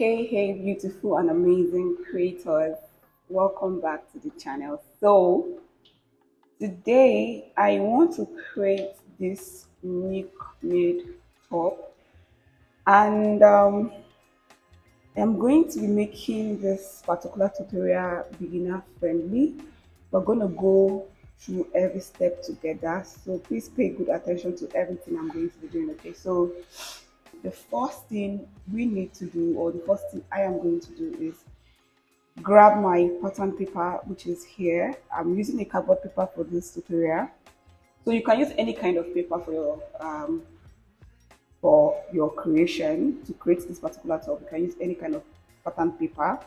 Hey, beautiful and amazing creators. Welcome back to the channel. So, today I want to create this milkmaid top, and I'm going to be making this particular tutorial beginner friendly. We're going to go through every step together. So, please pay good attention to everything I'm going to be doing. Okay, so the first thing we need to do, or the first thing I am going to do, is grab my pattern paper, which is here. I'm using a cardboard paper for this tutorial, so you can use any kind of paper for your creation to create this particular top. You can use any kind of pattern paper,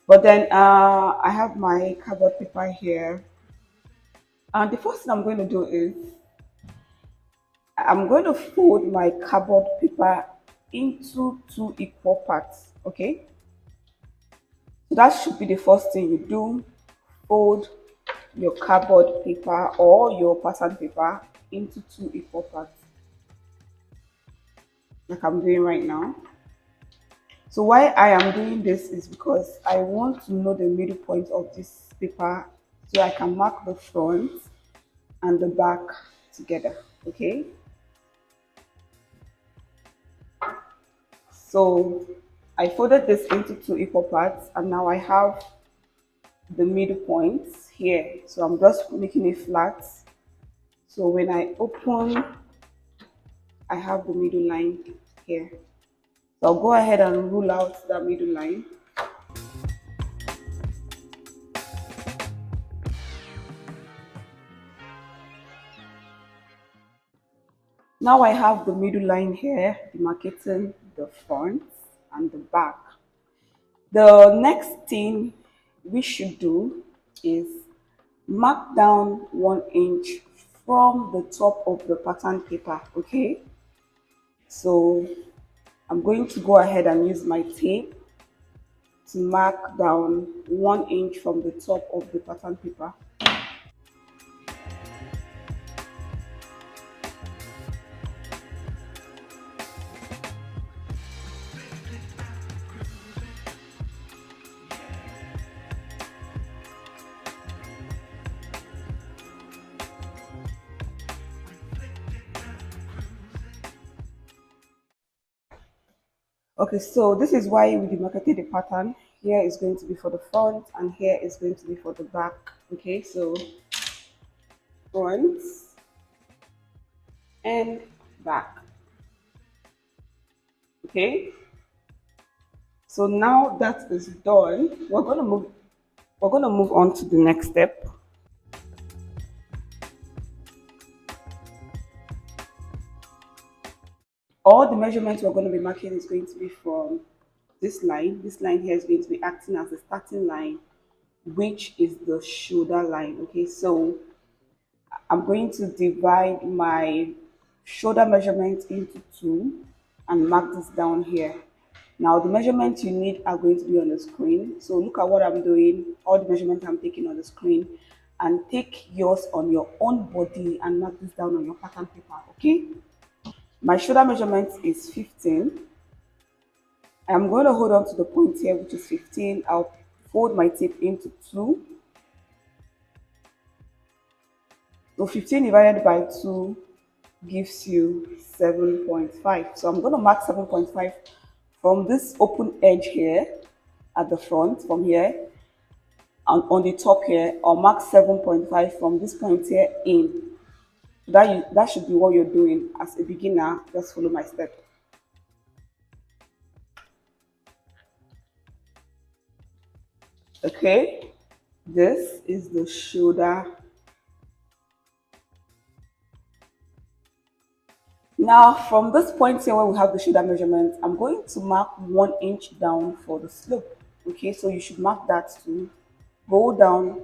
but then I have my cardboard paper here, and the first thing I'm going to do is I'm going to fold my cardboard paper into two equal parts. Okay, so that should be the first thing you do. Fold your cardboard paper or your pattern paper into two equal parts, like I'm doing right now. So why I am doing this is because I want to know the middle point of this paper so I can mark the front and the back together. Okay, so I folded this into two equal parts, and now I have the middle points here. So I'm just making it flat, so when I open, I have the middle line here. So I'll go ahead and rule out that middle line. Now I have the middle line here, demarcating the front and the back. The next thing we should do is mark down 1 inch from the top of the pattern paper. Okay, so I'm going to go ahead and use my tape to mark down 1 inch from the top of the pattern paper. Okay, so this is why we demarcated the pattern. Here is going to be for the front and here is going to be for the back. Okay, so front and back. Okay, so now that is done, we're gonna move on to the next step. All the measurements we're going to be marking is going to be from this line. This line here is going to be acting as the starting line, which is the shoulder line. Okay, so I'm going to divide my shoulder measurement into two and mark this down here. Now the measurements you need are going to be on the screen. So look at what I'm doing, all the measurements I'm taking on the screen, and take yours on your own body and mark this down on your pattern paper. Okay, my shoulder measurement is 15. I'm going to hold on to the point here, which is 15. I'll fold my tape into two. So 15 divided by 2 gives you 7.5. So I'm going to mark 7.5 from this open edge here at the front, from here, and on the top here. I'll mark 7.5 from this point here in. That should be what you're doing as a beginner. Just follow my step. Okay, this is the shoulder. Now from this point here where we have the shoulder measurement, I'm going to mark 1 inch down for the slope. Okay, so you should mark that to go down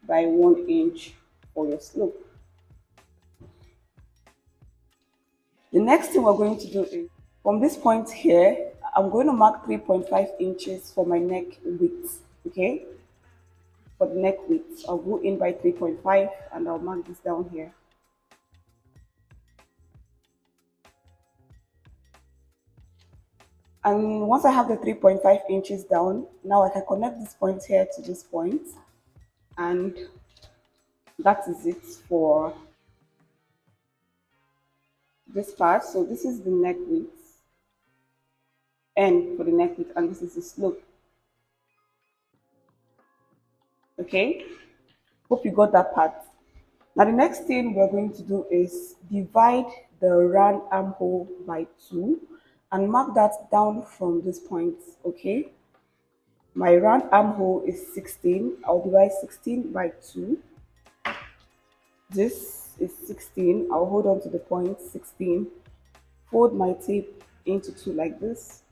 by 1 inch for your slope. The next thing we're going to do is, from this point here, I'm going to mark 3.5 inches for my neck width. Okay, for the neck width, I'll go in by 3.5 and I'll mark this down here. And once I have the 3.5 inches down, now I can connect this point here to this point, and that is it for this part. So this is the neck width, and for the neck width, and this is the slope. Okay, hope you got that part. Now the next thing we're going to do is divide the round armhole by 2 and mark that down from this point. Okay, my round armhole is 16. I'll divide 16 by 2. This is 16. I'll hold on to the point 16, fold my tape into 2 like this,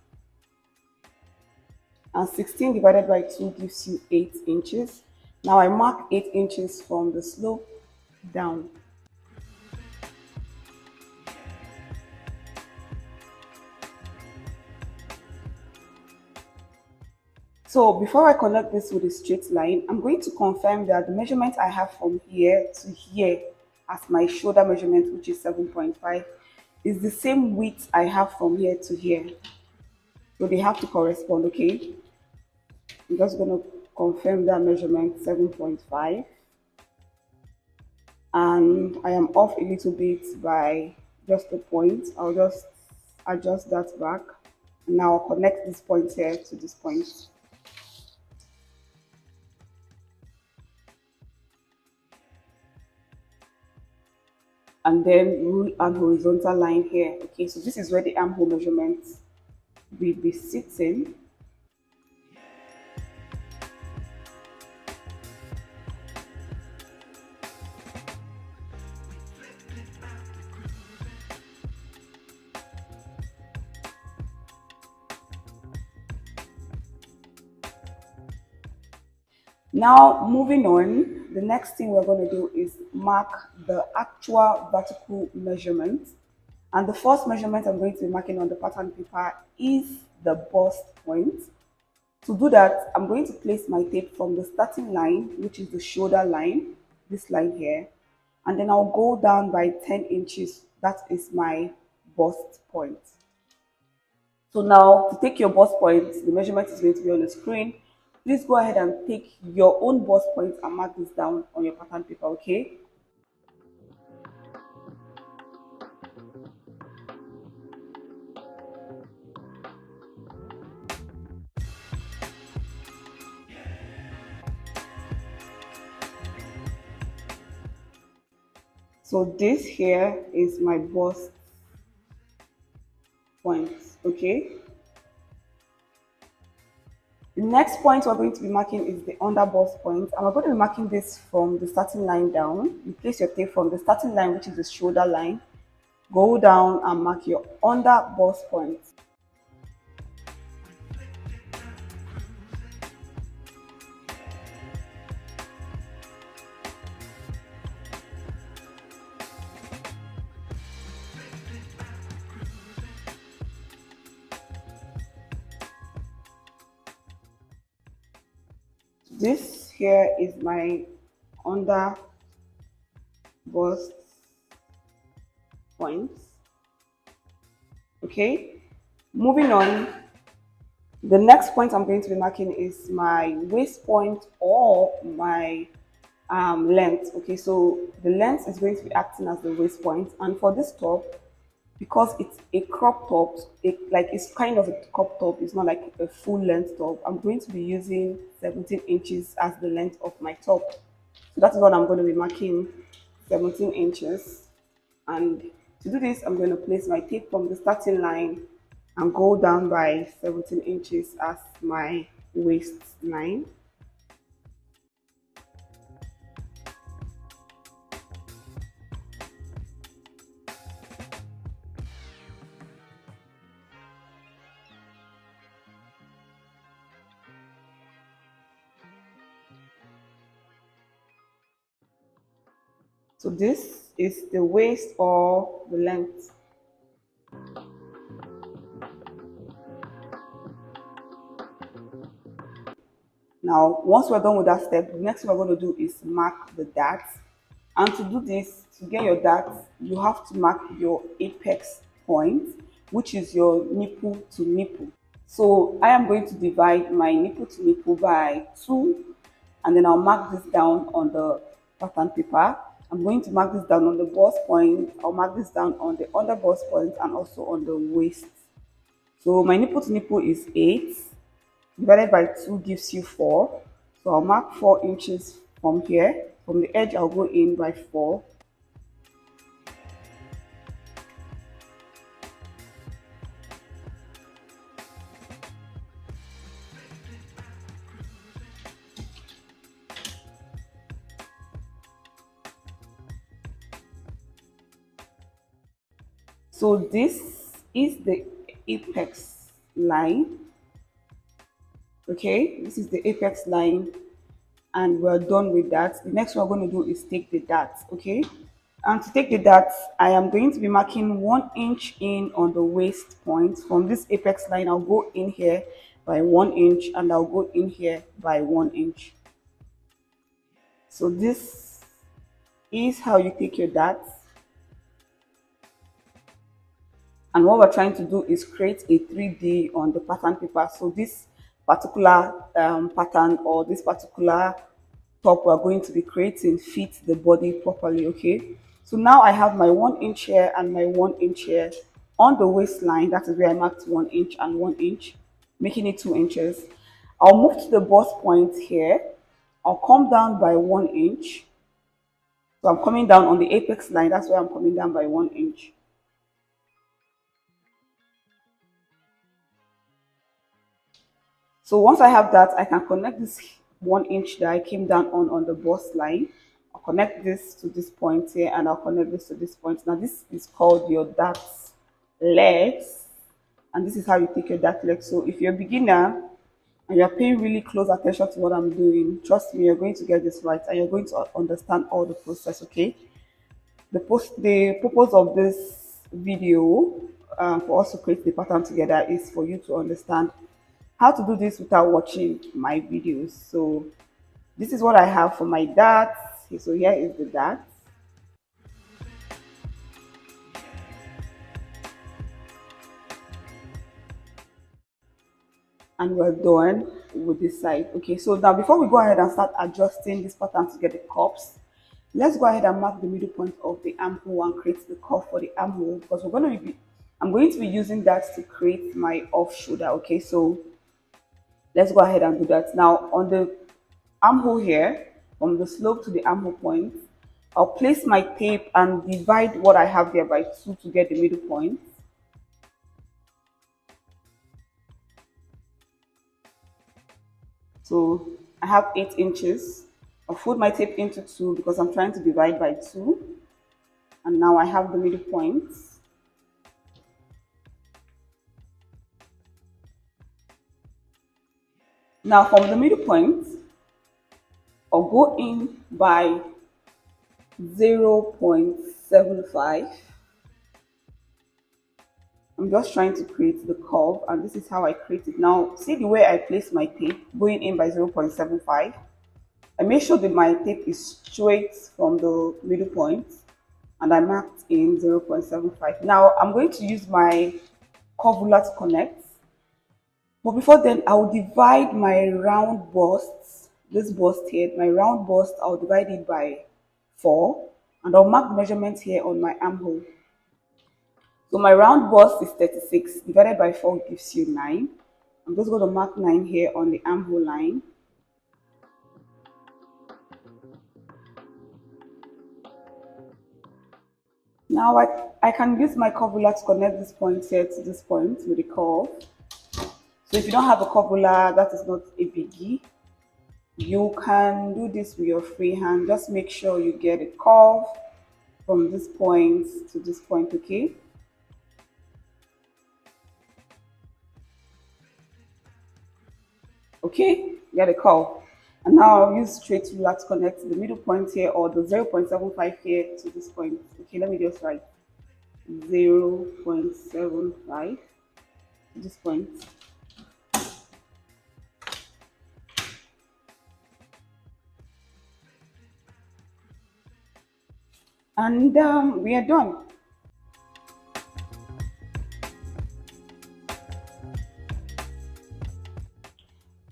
and 16 divided by 2 gives you 8 inches. Now I mark 8 inches from the slope down. So before I connect this with a straight line, I'm going to confirm that the measurement I have from here to here as my shoulder measurement, which is 7.5, is the same width I have from here to here. So they have to correspond, okay? I'm just going to confirm that measurement, 7.5. And I am off a little bit by just a point. I'll just adjust that back. And now I'll connect this point here to this point. And then rule an horizontal line here. Okay, so this is where the armhole measurement will be sitting. Now moving on, the next thing we're going to do is mark the actual vertical measurement. And the first measurement I'm going to be marking on the pattern paper is the bust point. To do that, I'm going to place my tape from the starting line, which is the shoulder line, this line here, and then I'll go down by 10 inches. That is my bust point. So now to take your bust point, the measurement is going to be on the screen. Please go ahead and take your own bust point and mark this down on your pattern paper, okay? So this here is my bust point, okay? The next point we're going to be marking is the under bust point, and we're going to be marking this from the starting line down. You place your tape from the starting line, which is the shoulder line, go down and mark your under bust point. This here is my under bust points. Okay, moving on, the next point I'm going to be marking is my waist point or my length. Okay, so the length is going to be acting as the waist point, and for this top, because it's a crop top, it's kind of a crop top, it's not like a full length top, I'm going to be using 17 inches as the length of my top. So that's what I'm going to be marking, 17 inches. And to do this, I'm going to place my tape from the starting line and go down by 17 inches as my waist line. So this is the waist or the length. Now, once we're done with that step, the next thing we're going to do is mark the darts. And to do this, to get your darts, you have to mark your apex point, which is your nipple to nipple. So I am going to divide my nipple to nipple by 2, and then I'll mark this down on the pattern paper. I'm going to mark this down on the bust point. I'll mark this down on the under bust point and also on the waist. So my nipple to nipple is 8 divided by 2 gives you 4. So I'll mark 4 inches from here. From the edge, I'll go in by 4. So this is the apex line. Okay, this is the apex line, and we're done with that. The next one we're going to do is take the dart. Okay, and to take the dart, I am going to be marking 1 inch in on the waist point. From this apex line, I'll go in here by 1 inch, and I'll go in here by 1 inch. So this is how you take your dart. And what we're trying to do is create a 3D on the pattern paper. So this particular pattern or this particular top we're going to be creating fits the body properly. Okay, so now I have my 1 inch here and my 1 inch here on the waistline. That is where I marked 1 inch and 1 inch, making it 2 inches. I'll move to the bust point here. I'll come down by 1 inch. So I'm coming down on the apex line. That's where I'm coming down by 1 inch. So once I have that, I can connect this 1 inch that I came down on the bust line. I'll connect this to this point here, and I'll connect this to this point. Now this is called your dart legs, and this is how you take your dart legs. So if you're a beginner and you're paying really close attention to what I'm doing, trust me, you're going to get this right and you're going to understand all the process. Okay, the purpose of this video, for us to create the pattern together, is for you to understand how to do this without watching my videos. So this is what I have for my darts. So here is the dart. And we're done with this side. Okay, so now before we go ahead and start adjusting this pattern to get the cups, let's go ahead and mark the middle point of the armhole and create the cuff for the armhole, because I'm going to be using that to create my off shoulder. Okay, so let's go ahead and do that. Now on the armhole here, from the slope to the armhole point, I'll place my tape and divide what I have there by 2 to get the middle point. So I have 8 inches. I'll fold my tape into 2 because I'm trying to divide by 2. And now I have the middle point. Now from the middle point, I'll go in by 0.75. I'm just trying to create the curve, and this is how I create it. Now see the way I place my tape, going in by 0.75. I make sure that my tape is straight from the middle point, and I marked in 0.75. Now I'm going to use my curve ruler to connect. But before then, I'll divide my round bust, this bust here, my round bust, I'll divide it by 4, and I'll mark the measurement here on my armhole. So my round bust is 36, divided by 4 gives you 9. I'm just going to mark 9 here on the armhole line. Now I can use my curve ruler to connect this point here to this point with the curve. So if you don't have a curve ruler, that is not a biggie. You can do this with your free hand. Just make sure you get a curve from this point to this point, okay? Okay, get a curve. And now I'll use straight ruler to connect the middle point here, or the 0.75 here to this point. Okay, let me just write 0.75 to this point. And we are done.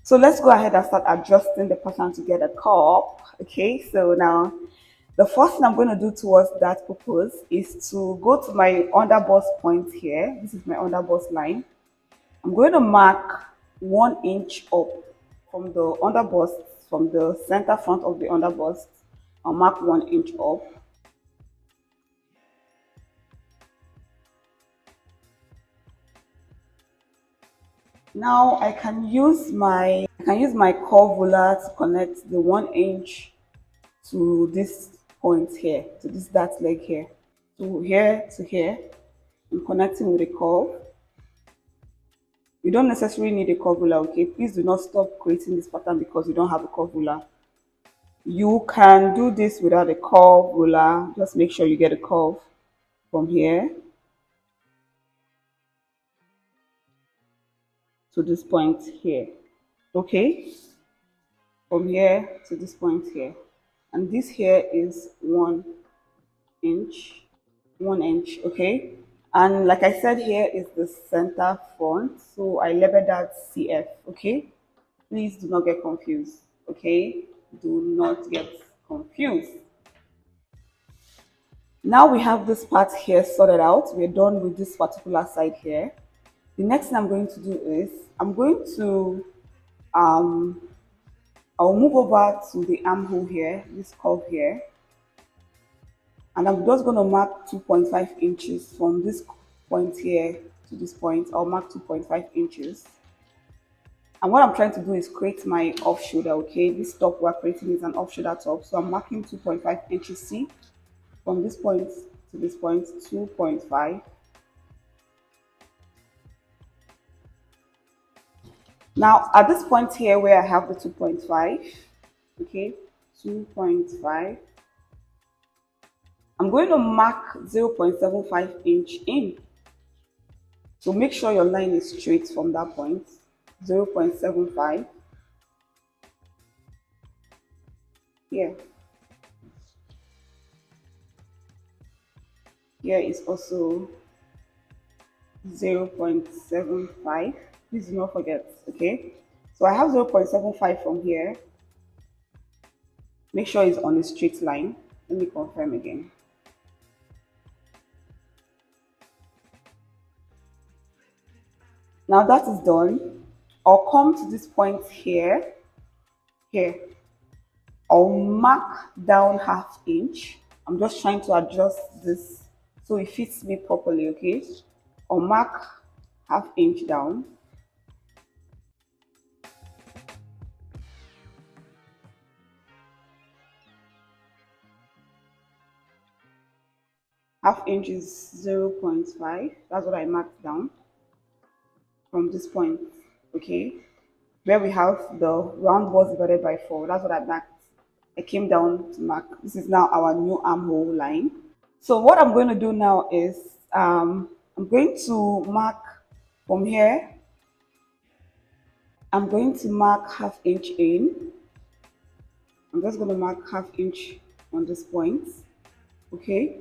So let's go ahead and start adjusting the pattern to get a cup. Okay, so now the first thing I'm going to do towards that purpose is to go to my underbust point here. This is my underbust line. I'm going to mark 1 inch up from the underbust, from the center front of the underbust. I'll mark 1 inch up. Now I can use my curve ruler to connect the 1 inch to this point here, to this dart leg here. So here to here, I'm connecting with a curve. You don't necessarily need a curve ruler, okay? Please do not stop creating this pattern because you don't have a curve ruler. You can do this without a curve ruler. Just make sure you get a curve from here to this point here. Okay? From here to this point here. And this here is 1 inch. 1 inch, okay? And like I said, here is the center front. So I labeled that CF, okay? Please do not get confused, okay? Do not get confused. Now we have this part here sorted out. We're done with this particular side here. The next thing I'm going to do is I'm going to I'll move over to the armhole here, this curve here, and I'm just going to mark 2.5 inches from this point here to this point. I'll mark 2.5 inches. And what I'm trying to do is create my off shoulder, okay? This top we're creating is an off shoulder top. So I'm marking 2.5 inches, see? From this point to this point, 2.5. Now, at this point here where I have the 2.5, okay, 2.5, I'm going to mark 0.75 inch in. So make sure your line is straight from that point, 0.75. Here. Here is also 0.75. Please do not forget, okay? So I have 0.75 from here. Make sure it's on a straight line. Let me confirm again. Now that is done, I'll come to this point here. I'll mark down 1/2 inch. I'm just trying to adjust this so it fits me properly, okay? I'll mark 1/2 inch down. Half inch is 0.5. That's what I marked down from this point, okay? Where we have the round bust divided by 4. That's what I marked. I came down to mark. This is now our new armhole line. So what I'm going to do now is I'm going to mark from here. I'm going to mark 1/2 inch in. I'm just going to mark 1/2 inch on this point, okay?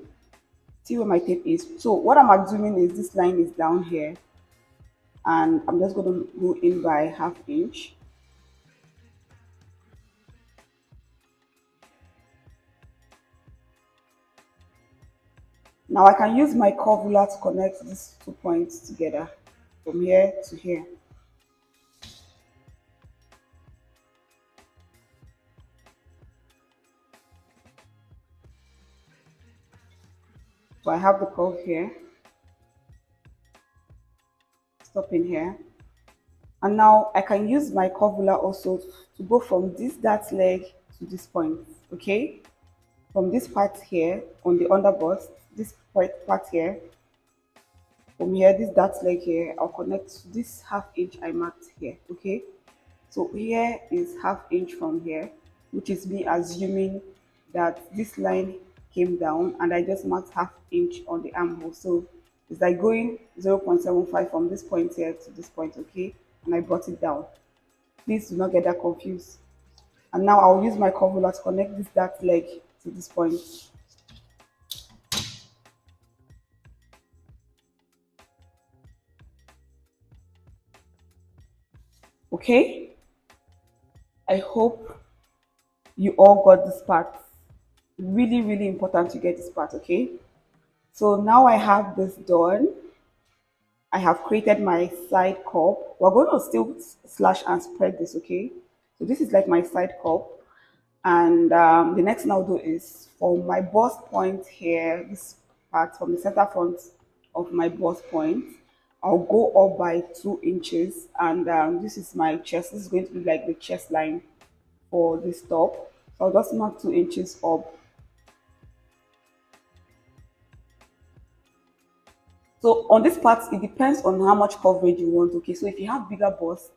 See where my tape is. So what I'm assuming is this line is down here, and I'm just going to go in by 1/2 inch. Now I can use my curve ruler to connect these 2 points together from here to here. So I have the curve here, stopping here. And now I can use my curve ruler also to go from this dart leg to this point, okay? From this part here on the underbust, this part here, from here, this dart leg here, I'll connect to this 1/2 inch I marked here, okay? So here is 1/2 inch from here, which is me assuming that this line came down and I just marked 1/2 inch on the armhole. So it's like going 0.75 from this point here to this point, okay? And I brought it down. Please do not get that confused. And now I'll use my curve ruler to connect this dart leg to this point. Okay? I hope you all got this part. Really, really important to get this part, okay? So now I have this done. I have created my side cup. We're going to still slash and spread this, okay? So this is like my side cup. And the next thing I'll do is for my bust point here, this part from the center front of my bust point, I'll go up by 2 inches. And this is my chest. This is going to be like the chest line for this top. So I'll just mark 2 inches up. So on this part, it depends on how much coverage you want. Okay, so if you have bigger bust,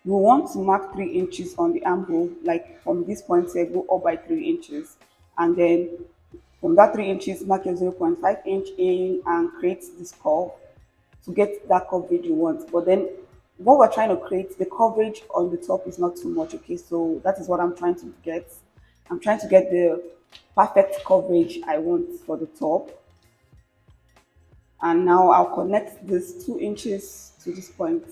you want to mark 3 inches on the armhole, like from this point here, go up by 3 inches, and then from that 3 inches, mark your 0.5 inch in and create this curve to get that coverage you want. But then what we're trying to create, the coverage on the top is not too much. Okay, so that is what I'm trying to get. I'm trying to get the perfect coverage I want for the top. And now I'll connect this 2 inches to this point.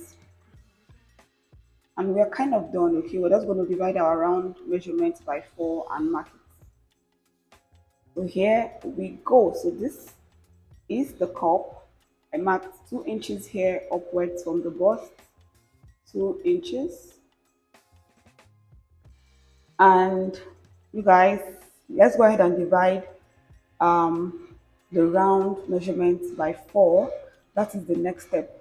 And we're kind of done. Okay, we're just going to divide our round measurements by 4 and mark it. So here we go. So this is the cup. I marked 2 inches here upwards from the bust, 2 inches. And you guys, let's go ahead and divide the round measurements by 4. That is the next step.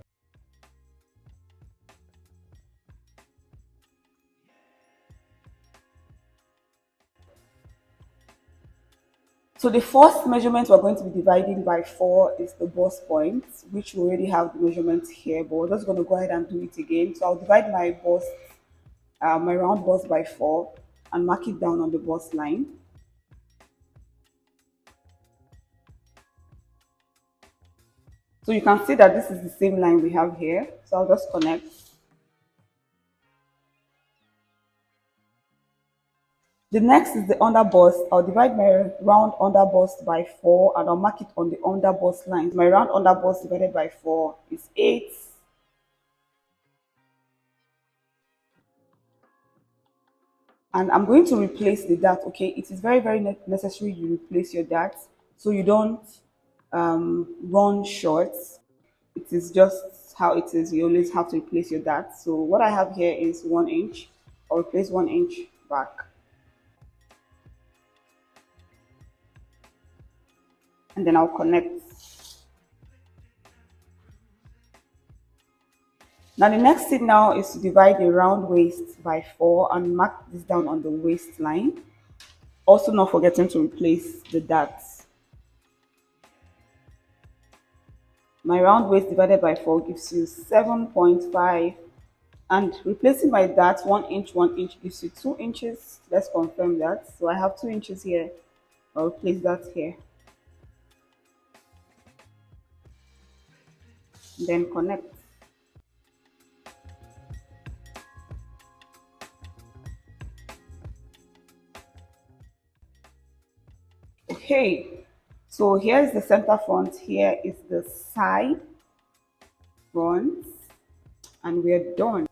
So the first measurement we're going to be dividing by 4 is the bust point, which we already have the measurements here, but we're just going to go ahead and do it again. So I'll divide my bust, my round bust by 4 and mark it down on the bust line. So you can see that this is the same line we have here. So I'll just connect. The next is the underbust. I'll divide my round underbust by 4 and I'll mark it on the underbust line. My round underbust divided by 4 is 8. And I'm going to replace the dart, okay? It is very, very necessary you replace your dart so you don't run short. It is just how it is. You always have to replace your dart. So what I have here is 1 inch. I'll replace 1 inch back. And then I'll connect. Now the next thing now is to divide the round waist by 4 and mark this down on the waistline. Also not forgetting to replace the darts. My round waist divided by 4 gives you 7.5, and replacing my dart 1 inch 1 inch gives you 2 inches. Let's confirm that. So I have 2 inches here. I'll place that here. Then connect. Okay, so here's the center front, here is the side front, and we're done.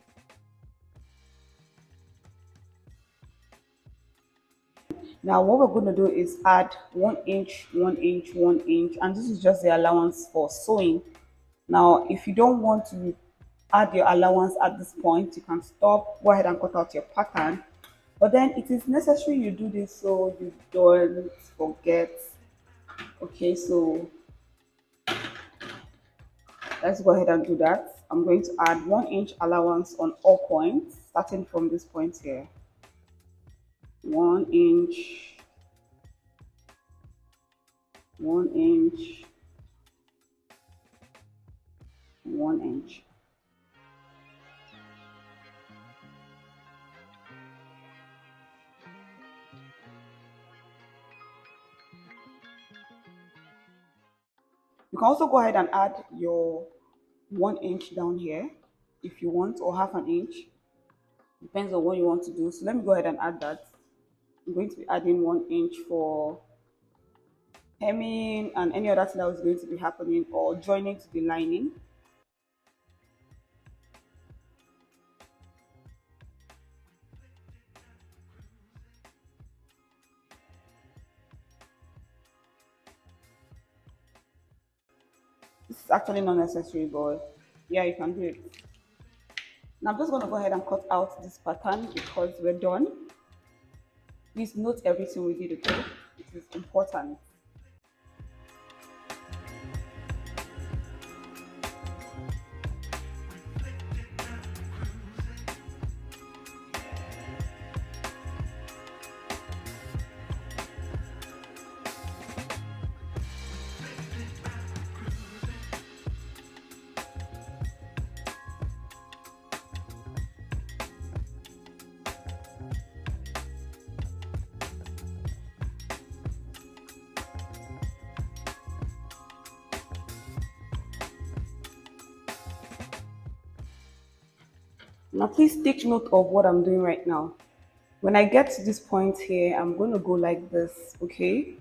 Now what we're going to do is add 1 inch 1 inch 1 inch, and this is just the allowance for sewing. Now if you don't want to add your allowance at this point, you can stop, go ahead and cut out your pattern, but then it is necessary you do this so you don't forget. Okay, so let's go ahead and do that. I'm going to add 1 inch allowance on all points, starting from this point here. 1 inch, 1 inch, 1 inch. You can also go ahead and add your 1 inch down here if you want, or half an inch. Depends on what you want to do. So let me go ahead and add that. I'm going to be adding 1 inch for hemming and any other thing that was going to be happening or joining to the lining. It's actually not necessary, but yeah, you can do it. Now I'm just going to go ahead and cut out this pattern because we're done. Please note everything we did, okay? It is important. Now please take note of what I'm doing right now. When I get to this point here, I'm going to go like this, okay?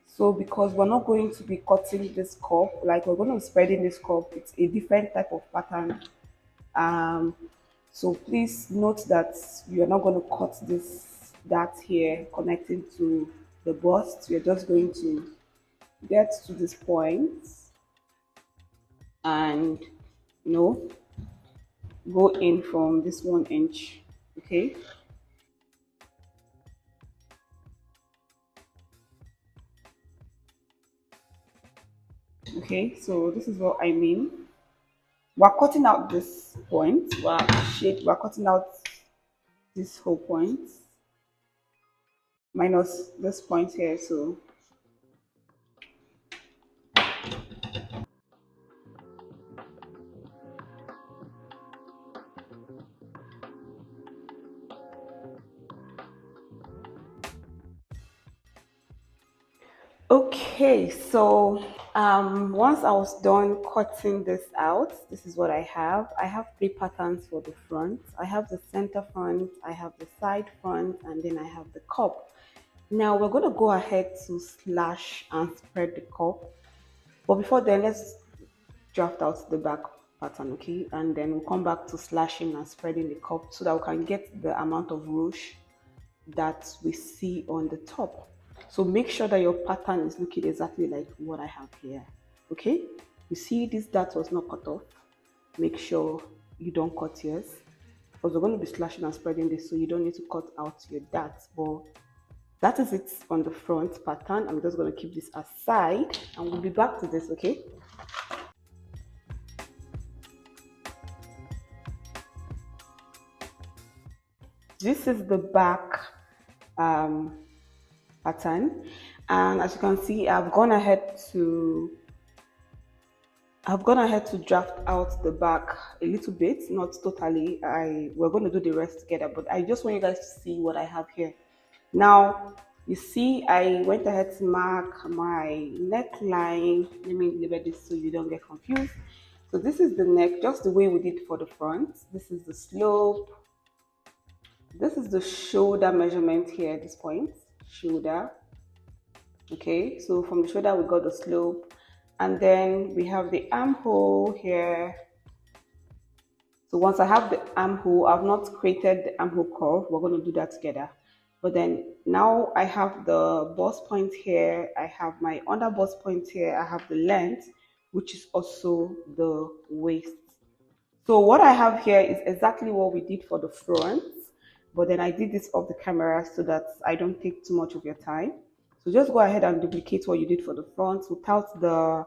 So because we're not going to be cutting this cup, like we're going to be spreading this cup, it's a different type of pattern. Um, so please note that you're not going to cut that here connecting to the bust. We're just going to get to this point and go in from this 1 inch, okay? Okay, so this is what I mean. We're cutting out this point. We're cutting out this whole point minus this point here. So okay, so once I was done cutting this out, this is what I have. I have three patterns for the front. I have the center front, I have the side front, and then I have the cup. Now we're going to go ahead to slash and spread the cup. But before then, let's draft out the back pattern, okay? And then we'll come back to slashing and spreading the cup so that we can get the amount of ruche that we see on the top. So make sure that your pattern is looking exactly like what I have here, okay? You see this dart was not cut off. Make sure you don't cut yours because we're going to be slashing and spreading this, so you don't need to cut out your darts. But that is it on the front pattern. I'm just going to keep this aside and we'll be back to this, okay? This is the back pattern, and as you can see, I've gone ahead to draft out the back a little bit, not totally. We're going to do the rest together, but I just want you guys to see what I have here. Now you see I went ahead to mark my neckline. Let me label this so you don't get confused. So this is the neck, just the way we did for the front. This is the slope. This is the shoulder measurement here at this point, shoulder. Okay, so from the shoulder we got the slope, and then we have the armhole here. So once I have the armhole, I've not created the armhole curve. We're going to do that together. But then now I have the bust point here. I have my under bust point here. I have the length, which is also the waist. So what I have here is exactly what we did for the front, but then I did this off the camera so that I don't take too much of your time. So just go ahead and duplicate what you did for the front without the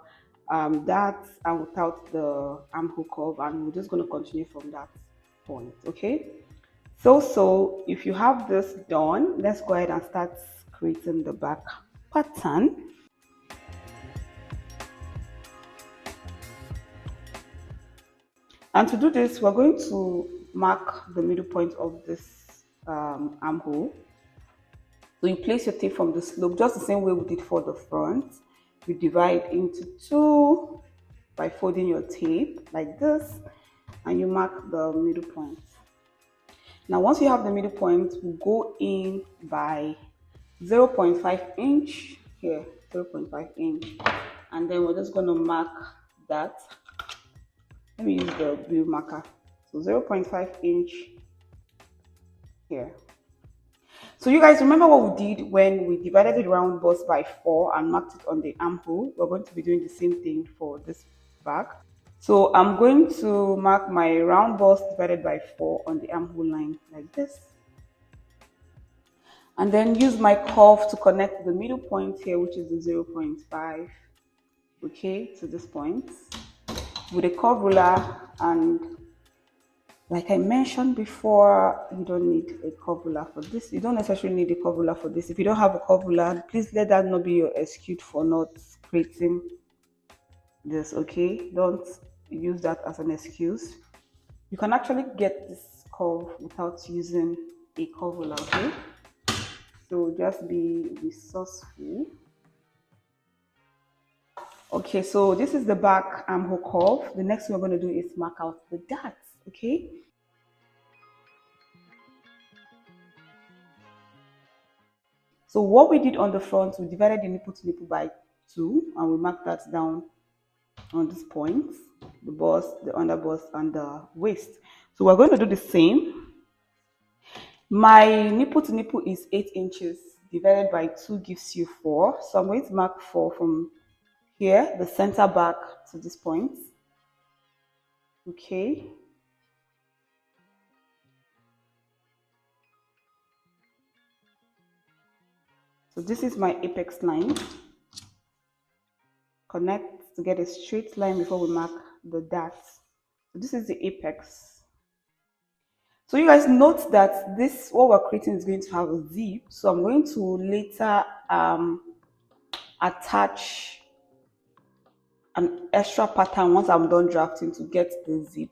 darts and without the armhole curve, and we're just going to continue from that point, okay? So if you have this done, let's go ahead and start creating the back pattern. And to do this, we're going to mark the middle point of this armhole. So you place your tape from the slope just the same way we did for the front. You divide into two by folding your tape like this, and you mark the middle point. Now once you have the middle point, we'll go in by 0.5 inch here, 0.5 inch, and then we're just going to mark that. Let me use the blue marker. So 0.5 inch here. So you guys remember what we did when we divided the round bust by 4 and marked it on the armhole? We're going to be doing the same thing for this back. So I'm going to mark my round bust divided by 4 on the armhole line like this. And then use my curve to connect the middle point here, which is the 0.5, okay, to this point with a curve ruler. And like I mentioned before, you don't need a curve ruler for this. You don't necessarily need a curve ruler for this. If you don't have a curve ruler, please let that not be your excuse for not creating this, okay? Don't use that as an excuse. You can actually get this curve without using a curve ruler, okay? So just be resourceful. Okay, so this is the back armhole curve. The next thing we're going to do is mark out the darts, okay? So what we did on the front, we divided the nipple to nipple by 2, and we marked that down on these points, the bust, the under bust, and the waist. So we're going to do the same. My nipple to nipple is 8 inches, divided by 2 gives you 4. So I'm going to mark 4 from here, the center back to this point. Okay. So this is my apex line. Connect to get a straight line before we mark the darts. So this is the apex. So you guys note that this, what we're creating, is going to have a zip. So I'm going to later attach an extra pattern once I'm done drafting to get the zip.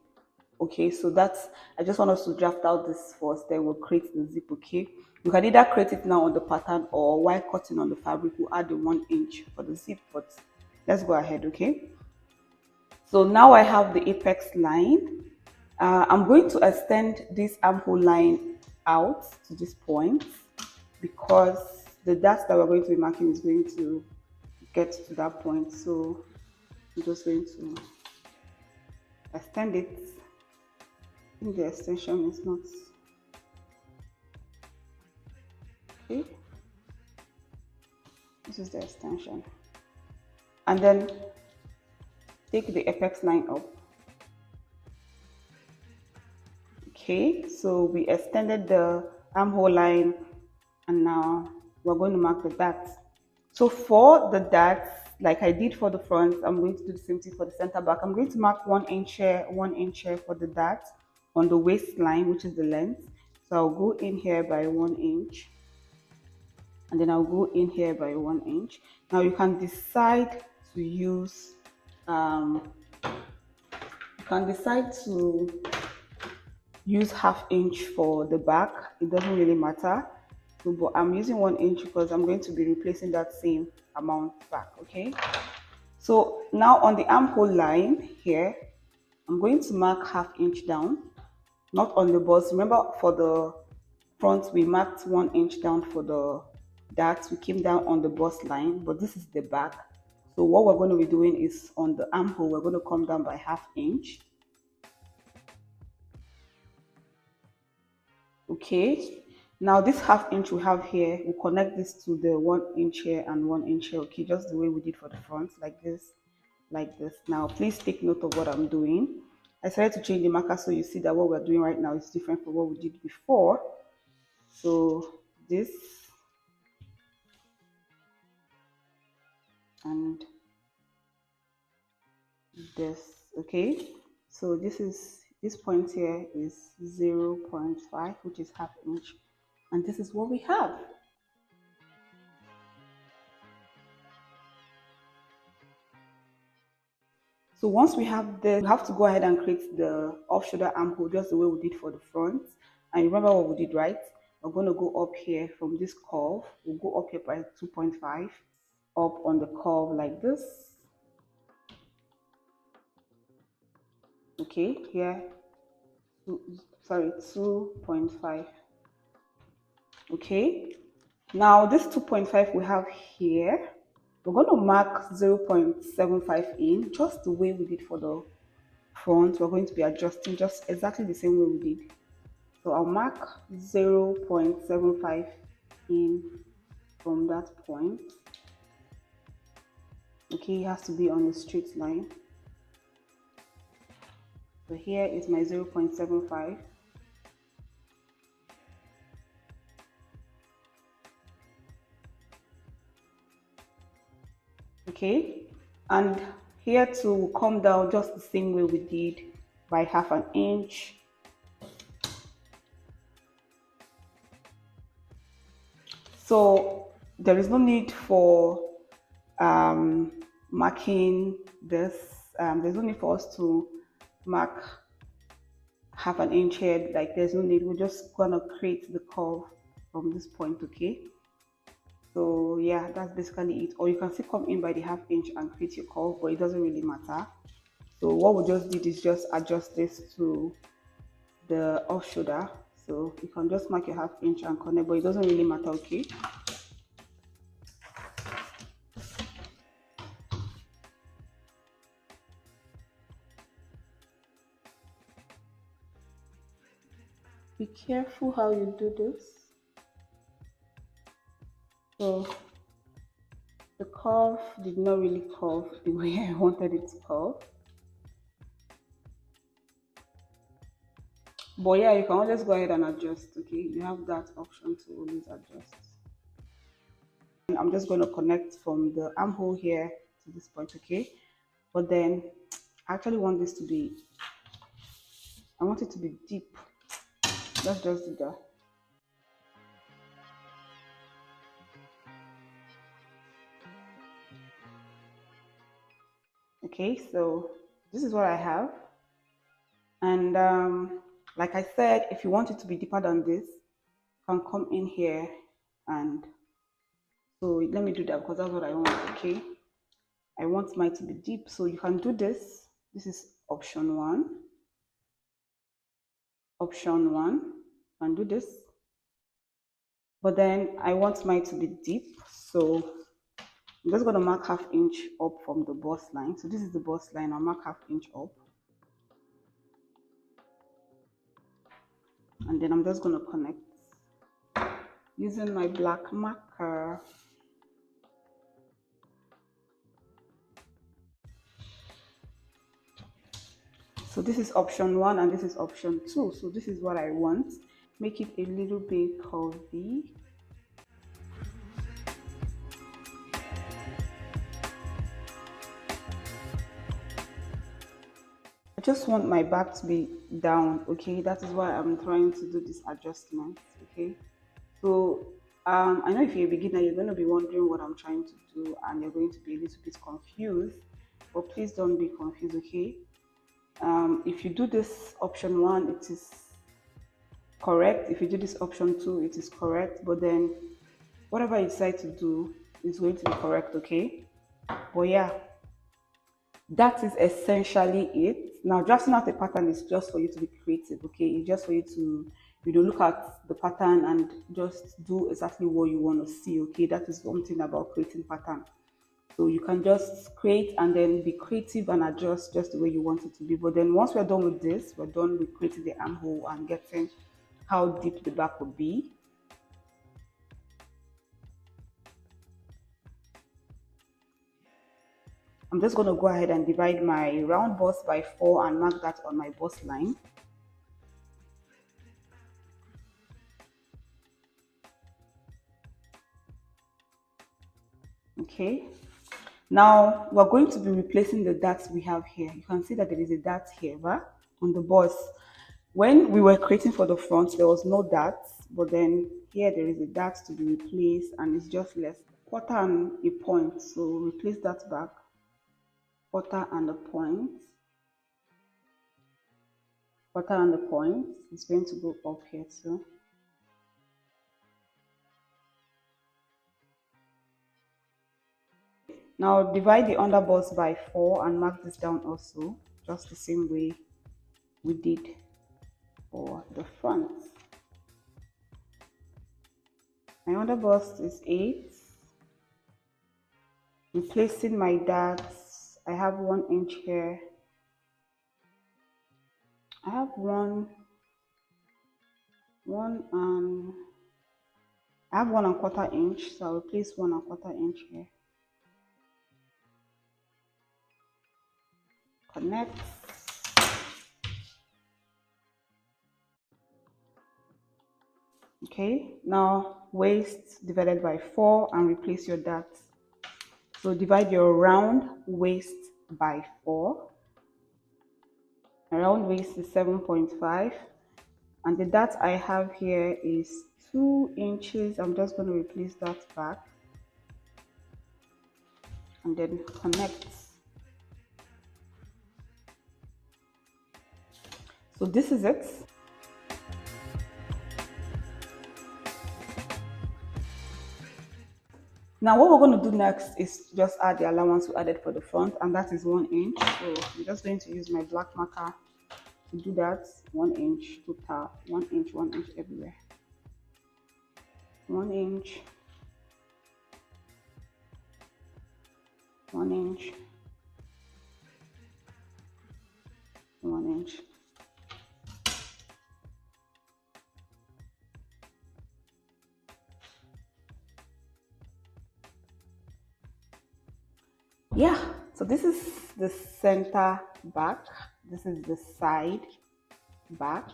Okay, so that's, I just want us to draft out this first, then we'll create the zip. Okay, you can either create it now on the pattern, or while cutting on the fabric we'll add the 1 inch for the zip, but let's go ahead. Okay, so now I have the apex line. I'm going to extend this armhole line out to this point because the dart that we're going to be marking is going to get to that point. So I'm just going to extend it. I think the extension is not okay. This is the extension, and then take the apex line up. Okay, so we extended the armhole line, and now we're going to mark the darts. So for the darts, like I did for the front, I'm going to do the same thing for the center back. I'm going to mark 1 inch here, 1 inch here for the darts on the waistline, which is the length. So I'll go in here by 1 inch, and then I'll go in here by 1 inch. Now you can decide to use, half inch for the back. It doesn't really matter. So, but I'm using 1 inch because I'm going to be replacing that same amount back. Okay. So now on the armhole line here, I'm going to mark half inch down, not on the bust. Remember, for the front we marked 1 inch down for the darts. We came down on the bust line, but this is the back. So what we're going to be doing is on the armhole, we're going to come down by half inch. Okay, now this half inch we have here, we'll connect this to the 1 inch here and 1 inch here. Okay, just the way we did for the front, like this, like this. Now please take note of what I'm doing. I started to change the marker so you see that what we're doing right now is different from what we did before. So this and this. Okay, so this point here is 0.5, which is half inch, and this is what we have. So once we have this, we have to go ahead and create the off shoulder armhole just the way we did for the front. And remember what we did, right? We're going to go up here from this curve. We'll go up here by 2.5, up on the curve like this. Okay, here, sorry, 2.5. Okay, now this 2.5 we have here, we're going to mark 0.75 in, just the way we did for the front. We're going to be adjusting just exactly the same way we did. So I'll mark 0.75 in from that point. Okay, it has to be on the straight line. So here is my 0.75. Okay, and here to come down just the same way we did by half an inch. So there is no need for um, marking this. There's no need for us to mark half an inch here. Like there's no need. We're just gonna create the curve from this point. Okay. So yeah, that's basically it. Or you can still come in by the half inch and create your curve, but it doesn't really matter. So what we just did is just adjust this to the off shoulder. So you can just mark your half inch and connect, but it doesn't really matter. Okay. Be careful how you do this. So the curve did not really curve the way I wanted it to curve. But yeah, you can always go ahead and adjust, okay? You have that option to always adjust. And I'm just going to connect from the armhole here to this point, okay? But then I actually want this to be, I want it to be deep. Let's just do that. Okay, so this is what I have. And like I said, if you want it to be deeper than this, you can come in here and so let me do that because that's what I want. Okay, I want mine to be deep, so you can do this. This is option one. Option one, you can do this, but then I want mine to be deep, so I'm just going to mark half inch up from the bust line. So this is the bust line. I'll mark half inch up, and then I'm just going to connect using my black marker. So this is option one and this is option two. So this is what I want. Make it a little bit curvy. I just want my back to be down, okay? That is why I'm trying to do this adjustment, okay? So I know if you're a beginner, you're going to be wondering what I'm trying to do and you're going to be a little bit confused, but please don't be confused, okay? If you do this option one, it is correct. If you do this option two, it is correct, but then whatever you decide to do is going to be correct, okay? But yeah, that is essentially it. Now drafting out a pattern is just for you to be creative, okay? It's just for you to look at the pattern and just do exactly what you want to see, okay? That is one thing about creating pattern. So you can just create and then be creative and adjust just the way you want it to be. But then once we're done with this, we're done with creating the armhole and getting how deep the back will be. I'm just going to go ahead and divide my round bust by 4 and mark that on my bust line. Okay, now we're going to be replacing the darts we have here. You can see that there is a dart here, right, on the bust. When we were creating for the front, there was no darts, but then here there is a dart to be replaced and it's just less quarter and a point. So replace that back, quarter and a point, quarter and a point. It's going to go up here too. Now divide the underbust by 4 and mark this down also, just the same way we did for the front. My underbust is 8. Replacing my darts, I have 1 inch here. I have I have 1¼ inch, so I'll replace 1¼ inch here. Connect. Okay, now waist divided by 4 and replace your dart. So divide your round waist by 4. Round waist is 7.5, and the dart I have here is 2 inches. I'm just going to replace that back and then connect. So this is it. Now what we're going to do next is just add the allowance we added for the front, and that is 1 inch. So I'm just going to use my black marker to do that. 1 inch total, 1 inch, 1 inch everywhere. 1 inch, 1 inch, 1 inch. Yeah, so this is the center back, this is the side back,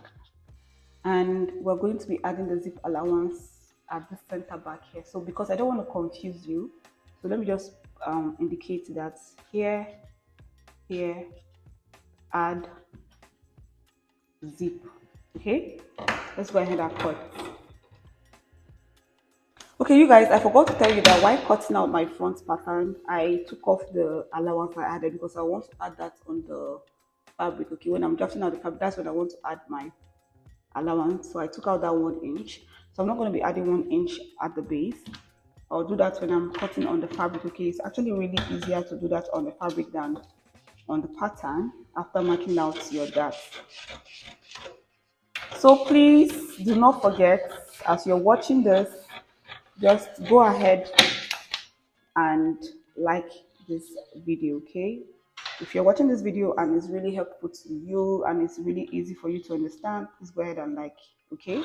and we're going to be adding the zip allowance at the center back here. So because I don't want to confuse you, so let me just indicate that here, here, add zip. Okay, let's go ahead and cut. Okay, you guys, I forgot to tell you that while cutting out my front pattern, I took off the allowance I added because I want to add that on the fabric. Okay, when I'm drafting out the fabric, that's when I want to add my allowance. So I took out that 1 inch. So I'm not going to be adding 1 inch at the base. I'll do that when I'm cutting on the fabric. Okay, it's actually really easier to do that on the fabric than on the pattern after marking out your dart. So please do not forget, as you're watching this, just go ahead and like this video. Okay, if you're watching this video and it's really helpful to you and it's really easy for you to understand, please go ahead and like. Okay,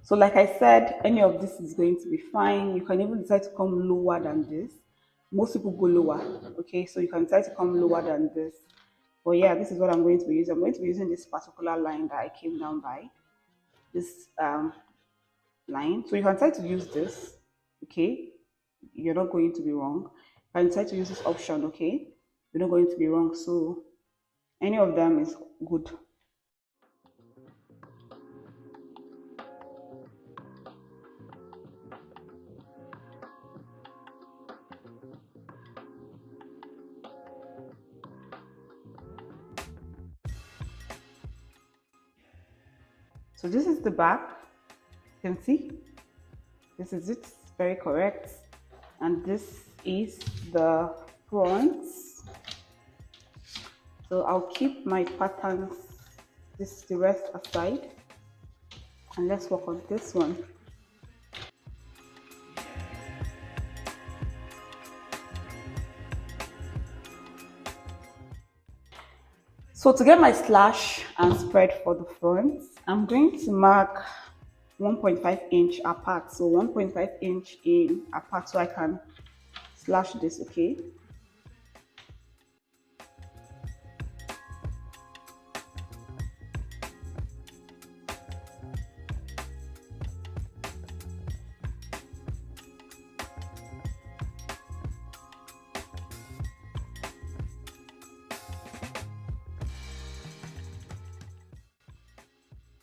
so like I said, any of this is going to be fine. You can even decide to come lower than this. Most people go lower. Okay, so you can decide to come lower than this. But yeah, this is what I'm going to be using. I'm going to be using this particular line that I came down by, this line. So you can decide to use this. Okay, you're not going to be wrong. You can decide to use this option. Okay, you're not going to be wrong. So any of them is good. So this is the back. You can see this is it, very correct. And this is the front. So I'll keep my patterns, the rest aside, and let's work on this one. So to get my slash and spread for the front, I'm going to mark 1.5 inch apart. So 1.5 inch in apart so I can slash this. Okay.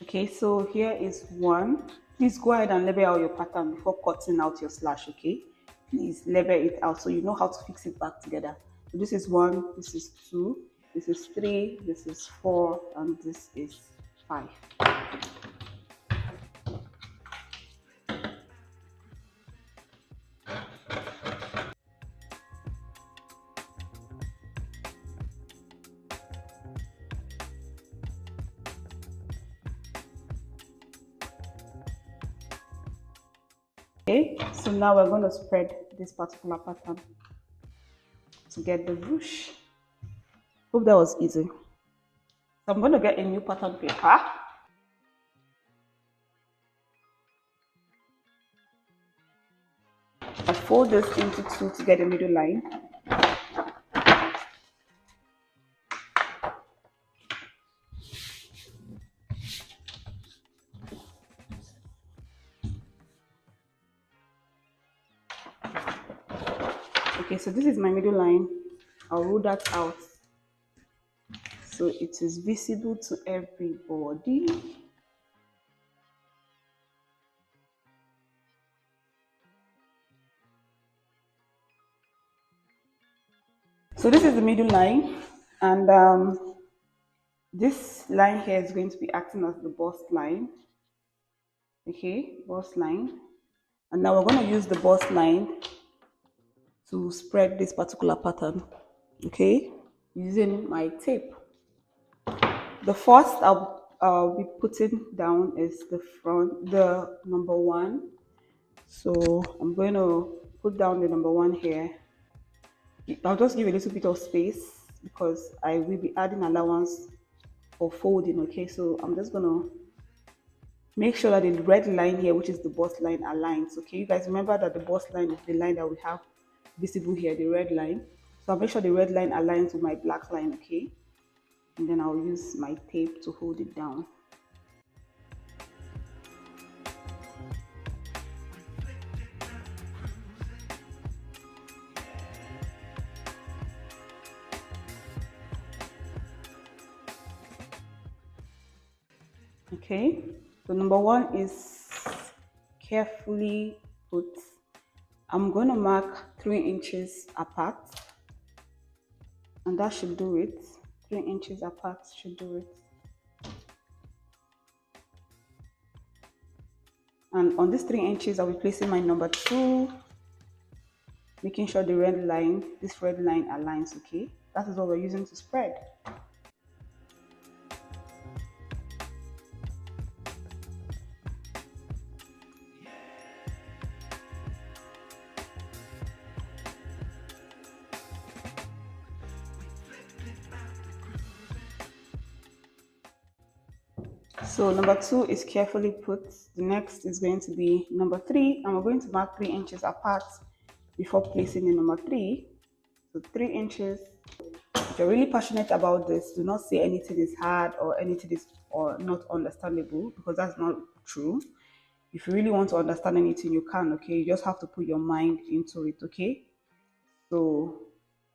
Okay, so here is one. Please go ahead and label out your pattern before cutting out your slash. Okay, please label it out so you know how to fix it back together. So this is 1, this is 2, this is 3, this is 4, and this is 5. Okay, so now we're going to spread this particular pattern to get the ruche. Hope that was easy. So I'm going to get a new pattern paper. I fold this into 2 to get a middle line. Okay, so this is my middle line. I'll roll that out so it is visible to everybody. So this is the middle line, and this line here is going to be acting as the bust line. Okay, bust line. And now we're going to use the bust line to spread this particular pattern. Okay, using my tape. The first I'll be putting down is the front, the number one. So I'm going to put down the number one here. I'll just give a little bit of space because I will be adding allowance for folding. Okay, so I'm just gonna make sure that the red line here, which is the bust line, aligns. Okay, you guys remember that the bust line is the line that we have visible here, the red line. So I'll make sure the red line aligns with my black line. Okay, and then I'll use my tape to hold it down. Okay, so number one is carefully put. I'm going to mark 3 inches apart, and that should do it. 3 inches apart should do it. And on these 3 inches, I'll be placing my number 2, making sure the red line, this red line aligns. Okay, that is what we're using to spread. So number 2 is carefully put. The next is going to be number 3, and we're going to mark 3 inches apart before placing the number 3. So 3 inches. If you're really passionate about this, do not say anything is hard or anything is or not understandable, because that's not true. If you really want to understand anything, you can. Okay, you just have to put your mind into it. Okay, so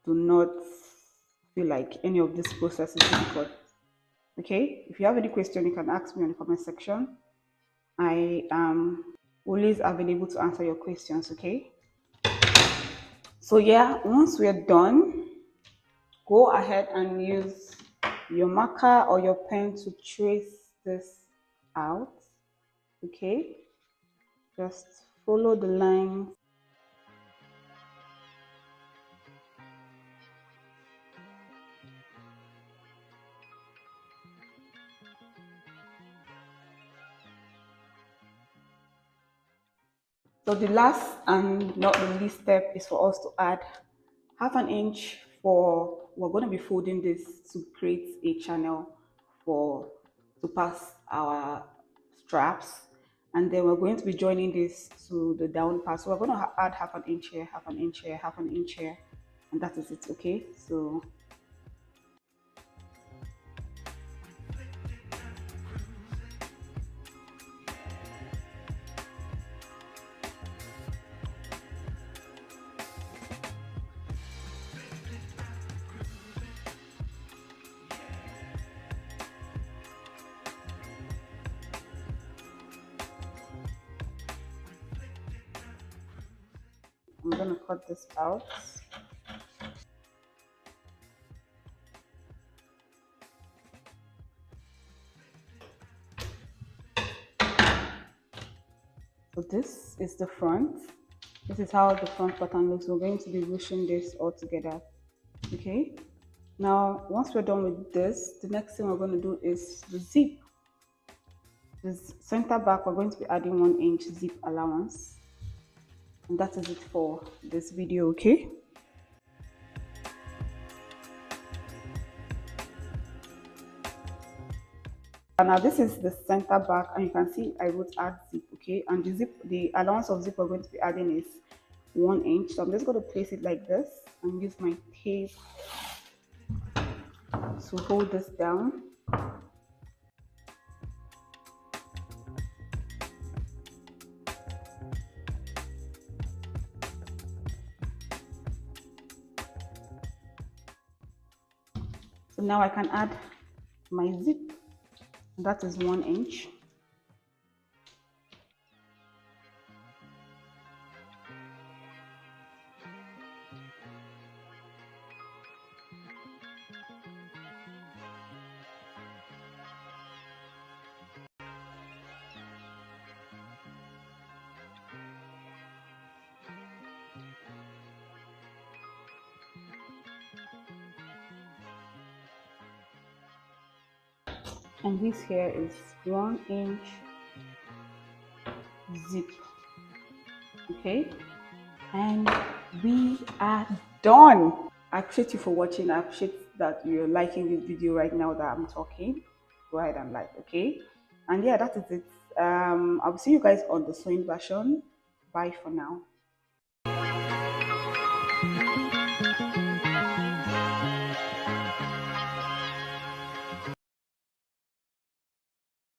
do not feel like any of this process is difficult. Okay, if you have any question, you can ask me in the comment section. I am always available to answer your questions. Okay, so yeah, once we're done, go ahead and use your marker or your pen to trace this out. Okay, just follow the line. So the last and not the least step is for us to add half an inch for, we're going to be folding this to create a channel for to pass our straps, and then we're going to be joining this to the down part. So we're going to add half an inch here, half an inch here, half an inch here, and that is it. Okay, so I'm going to cut this out. So this is the front. This is how the front pattern looks. We're going to be ruching this all together. Okay, now once we're done with this, the next thing we're going to do is the zip. This center back, we're going to be adding 1 inch zip allowance, and that is it for this video. Okay, and now this is the center back, and you can see I wrote add zip. Okay, and the zip, the allowance of zip we're going to be adding is 1 inch. So I'm just going to place it like this and use my tape to hold this down. So now I can add my zip. That is 1 inch. And this here is 1 inch zip. Okay, and we are done. I appreciate you for watching. I appreciate that you're liking this video right now that I'm talking. Go ahead and like, okay? And yeah, that is it. I'll see you guys on the sewing version. Bye for now.